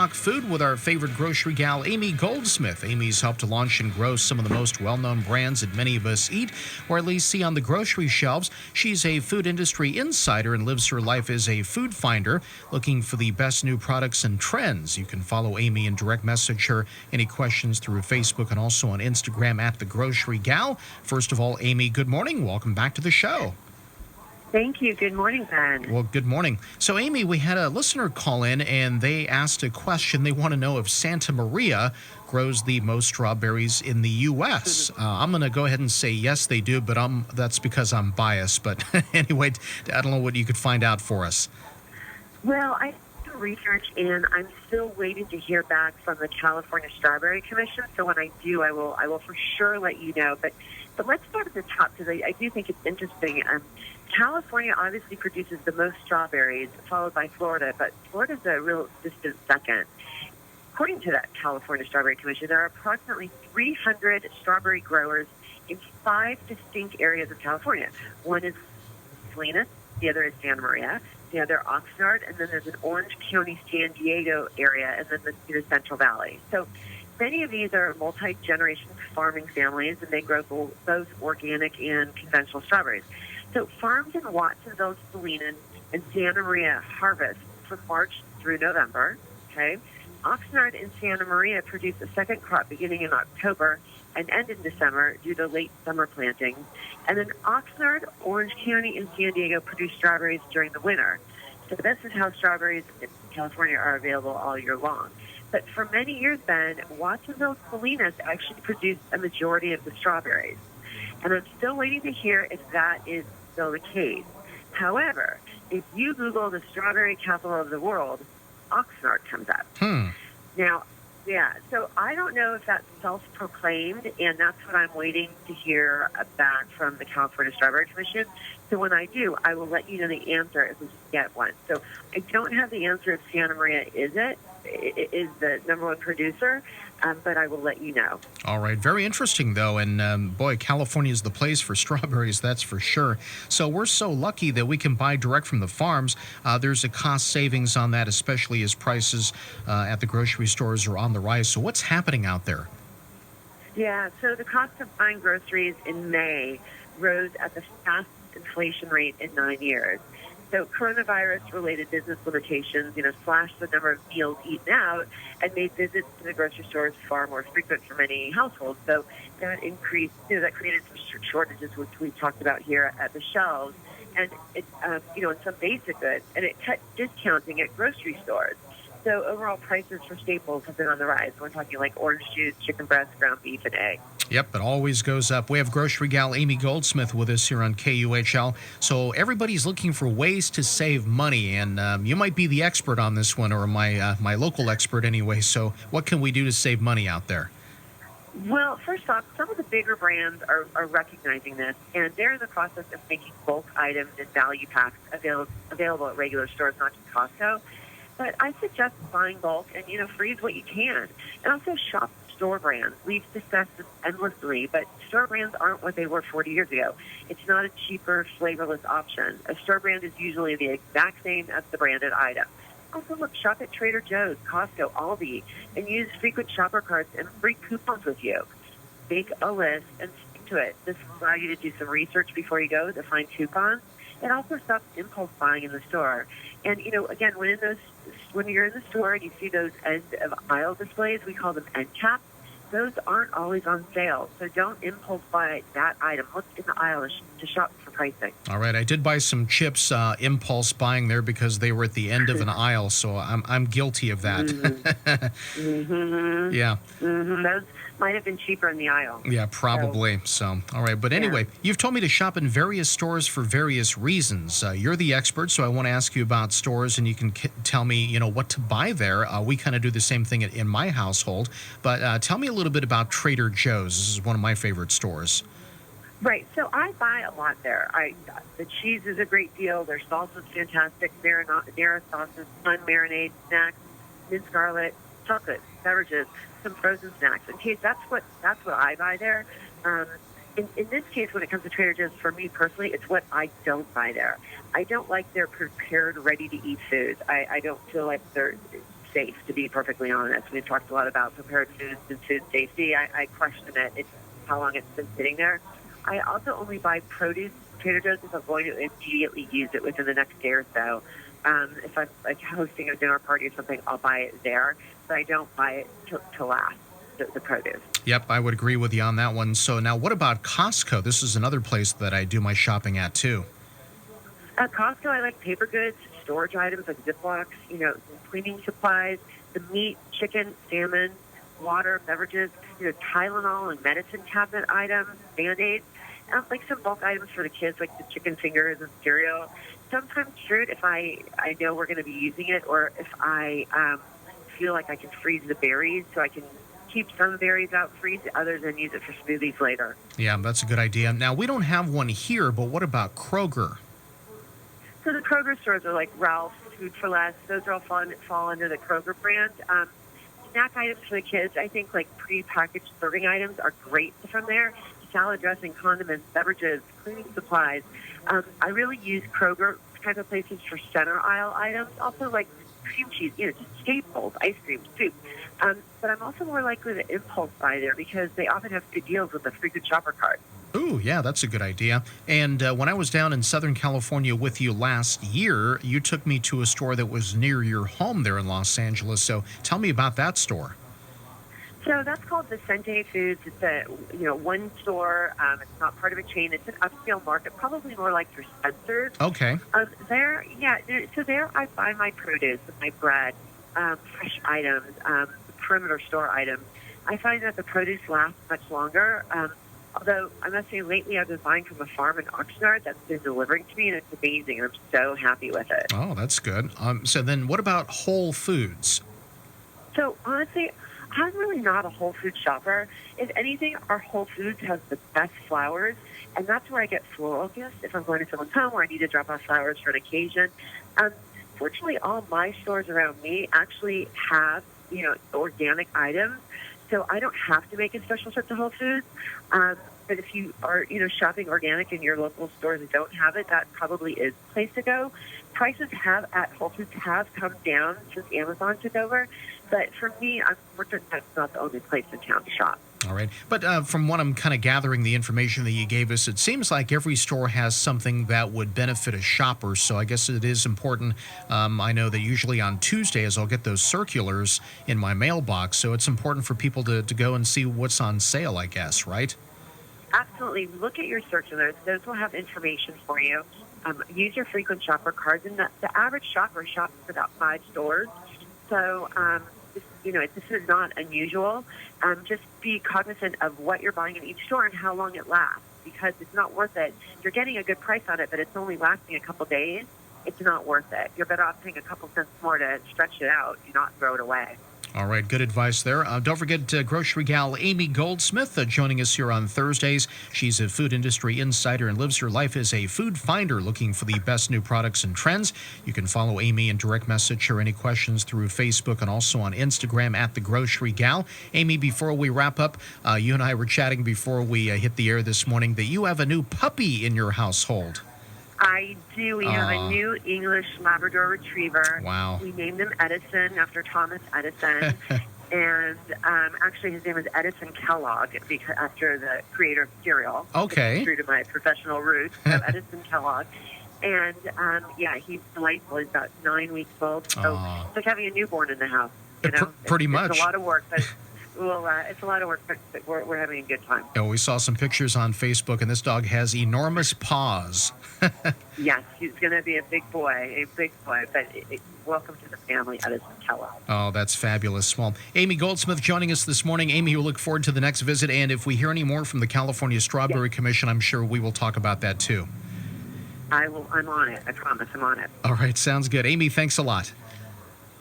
Talk food with our favorite grocery gal, Amy Goldsmith. Amy's helped to launch and grow some of the most well-known brands that many of us eat, or at least see on the grocery shelves. She's a food industry insider and lives her life as a food finder, looking for the best new products and trends. You can follow Amy and direct message her any questions through Facebook and also on Instagram at The Grocery Gal. First of all, Amy, good morning. Welcome back to the show. Thank you. Good morning, Ben. Well, good morning. So, Amy, we had a listener call in, and they asked a question. They want to know if Santa Maria grows the most strawberries in the U.S. I'm going to go ahead and say yes, they do, but that's because I'm biased. But anyway, I don't know what you could find out for us. Well, I did some research, and I'm still waiting to hear back from the California Strawberry Commission. So when I do, I will for sure let you know. But let's start at the top, because I do think it's interesting. California obviously produces the most strawberries, followed by Florida, but Florida's a real distant second. According to that California Strawberry Commission, there are approximately 300 strawberry growers in 5 distinct areas of California. One is Salinas, the other is Santa Maria, the other Oxnard, and then there's an Orange County, San Diego area, and then the Central Valley. So many of these are multi-generation farming families, and they grow both organic and conventional strawberries. So farms in Watsonville, Salinas, and Santa Maria harvest from March through November. Okay, Oxnard and Santa Maria produce a second crop beginning in October and end in December due to late summer planting. And then Oxnard, Orange County, and San Diego produce strawberries during the winter. So this is how strawberries in California are available all year long. But for many years, Ben, Watsonville, Salinas actually produced a majority of the strawberries. And I'm still waiting to hear if that is still the case. However, if you Google the strawberry capital of the world, Oxnard comes up. Now, yeah, so I don't know if that's self-proclaimed, and that's what I'm waiting to hear back from the California Strawberry Commission. So when I do, I will let you know the answer if we get one. So I don't have the answer if Santa Maria is the number one producer, but I will let you know. All right. Very interesting, though. And boy, California is the place for strawberries, that's for sure. So we're so lucky that we can buy direct from the farms. There's a cost savings on that, especially as prices at the grocery stores are on the rise. So what's happening out there? Yeah, so the cost of buying groceries in May rose at the fastest inflation rate in 9 years. So coronavirus-related business limitations, slashed the number of meals eaten out and made visits to the grocery stores far more frequent for many households. So that increased, that created some shortages, which we talked about here at the shelves, and it, in some basic goods, and it cut discounting at grocery stores. So overall prices for staples have been on the rise. We're talking like orange juice, chicken breast, ground beef, and eggs. Yep, it always goes up. We have grocery gal Amy Goldsmith with us here on KUHL. So everybody's looking for ways to save money, and you might be the expert on this one, or my local expert anyway. So what can we do to save money out there? Well, first off, some of the bigger brands are recognizing this, and they're in the process of making bulk items and value packs available at regular stores, not just Costco. But I suggest buying bulk and, freeze what you can. And also shop store brands. We've discussed this endlessly, but store brands aren't what they were 40 years ago. It's not a cheaper, flavorless option. A store brand is usually the exact same as the branded item. Also, look, shop at Trader Joe's, Costco, Aldi, and use frequent shopper carts and bring coupons with you. Make a list and stick to it. This will allow you to do some research before you go to find coupons. It also stops impulse buying in the store. And, again, when you're in the store and you see those end of aisle displays, we call them end caps, those aren't always on sale. So don't impulse buy that item. Look in the aisle to shop for pricing. All right. I did buy some chips impulse buying there because they were at the end of an aisle, so I'm guilty of that. Yeah. Those might have been cheaper in the aisle. Yeah, probably. So all right. But anyway, You've told me to shop in various stores for various reasons. You're the expert, so I want to ask you about stores, and you can tell me, what to buy there. We kind of do the same thing in my household. But tell me a little bit about Trader Joe's. This is one of my favorite stores. Right. So I buy a lot there. The cheese is a great deal. Their salsa is fantastic. Marinara sauces, unmarinated snacks, minced garlic, chocolate, beverages, some frozen snacks. In case that's what I buy there. In this case, when it comes to Trader Joe's, for me personally, it's what I don't buy there. I don't like their prepared, ready-to-eat foods. I don't feel like they're safe, to be perfectly honest. We've talked a lot about prepared foods and food safety. I question it. It's how long it's been sitting there. I also only buy produce at Trader Joe's if I'm going to immediately use it within the next day or so. If I'm like hosting a dinner party or something, I'll buy it there, but I don't buy it to last, the produce. Yep, I would agree with you on that one. So now what about Costco? This is another place that I do my shopping at too. At Costco, I like paper goods, storage items like Ziplocs, cleaning supplies, the meat, chicken, salmon, water, beverages, Tylenol and medicine cabinet items, Band-Aids, like some bulk items for the kids, like the chicken fingers and cereal. Sometimes fruit if I know we're going to be using it, or if I feel like I can freeze the berries, so I can keep some berries out, freeze the others, and use it for smoothies later. Yeah, that's a good idea. Now, we don't have one here, but what about Kroger? So the Kroger stores are like Ralph's, Food for Less. Those are all fall under the Kroger brand. Snack items for the kids, I think like prepackaged serving items are great from there. Salad dressing, condiments, beverages, cleaning supplies. I really use Kroger type of places for center aisle items. Also like cream cheese, just staples, ice cream, soup. But I'm also more likely to impulse buy there because they often have good deals with the frequent shopper card. Ooh, yeah, that's a good idea. And when I was down in Southern California with you last year, you took me to a store that was near your home there in Los Angeles. So tell me about that store. So that's called Vicente Foods. It's a one store. It's not part of a chain. It's an upscale market, probably more like your Spencer's. Okay. So there I buy my produce, my bread, fresh items, perimeter store items. I find that the produce lasts much longer. Although I must say, lately I've been buying from a farm in Oxnard that's been delivering to me, and it's amazing. I'm so happy with it. Oh, that's good. So then what about Whole Foods? So honestly, I'm really not a Whole Foods shopper. If anything, our Whole Foods has the best flowers, and that's where I get floral gifts if I'm going to someone's home or I need to drop off flowers for an occasion. Fortunately, all my stores around me actually have, organic items. So I don't have to make a special trip to Whole Foods. But if you are, shopping organic in your local stores that don't have it, that probably is the place to go. Prices at Whole Foods have come down since Amazon took over. But for me, I'm fortunate that's not the only place in town to shop. All right. But from what I'm kind of gathering, the information that you gave us, it seems like every store has something that would benefit a shopper. So I guess it is important. I know that usually on Tuesdays I'll get those circulars in my mailbox. So it's important for people to go and see what's on sale, I guess, right? Absolutely. Look at your circulars. Those will have information for you. Use your frequent shopper cards. And the average shopper shops at about 5 stores. So, this is not unusual. Just be cognizant of what you're buying in each store and how long it lasts, because it's not worth it. You're getting a good price on it, but it's only lasting a couple days. It's not worth it. You're better off paying a couple cents more to stretch it out, do not throw it away. All right, good advice there. Don't forget Grocery Gal Amy Goldsmith joining us here on Thursdays. She's a food industry insider and lives her life as a food finder, looking for the best new products and trends. You can follow Amy and direct message her any questions through Facebook and also on Instagram at The Grocery Gal. Amy, before we wrap up, you and I were chatting before we hit the air this morning that you have a new puppy in your household. I do. We have a new English Labrador Retriever. Wow. We named him Edison after Thomas Edison. And actually his name is Edison Kellogg after the creator of cereal. Okay. True to my professional roots. So Edison Kellogg. And, he's delightful. He's about 9 weeks old. So it's like having a newborn in the house. Pretty much. It's a lot of work, but it's a lot of work, but we're having a good time. Oh, we saw some pictures on Facebook, and this dog has enormous paws. Yes, he's going to be a big boy. But welcome to the family, Edison Kellogg. Oh, that's fabulous. Well, Amy Goldsmith joining us this morning. Amy, we'll look forward to the next visit, and if we hear any more from the California Strawberry Commission, I'm sure we will talk about that too. I'm on it. I promise I'm on it. All right, sounds good. Amy, thanks a lot.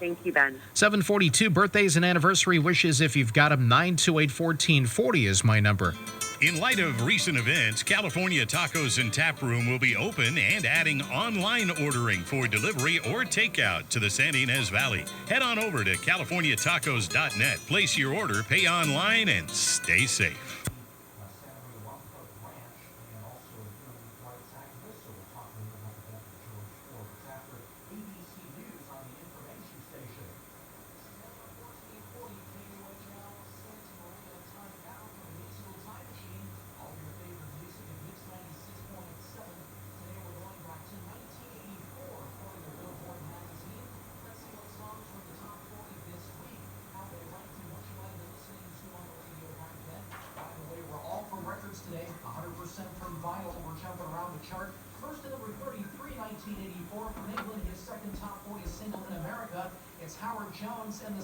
Thank you, Ben. 742 birthdays and anniversary wishes if you've got them. 928-1440 is my number. In light of recent events, California Tacos and Tap Room will be open and adding online ordering for delivery or takeout to the Santa Ynez Valley. Head on over to CaliforniaTacos.net. Place your order, pay online, and stay safe. from vinyl. We're jumping around the chart. First to number 33, 1984 from England, his second top 40 single in America. It's Howard Jones and the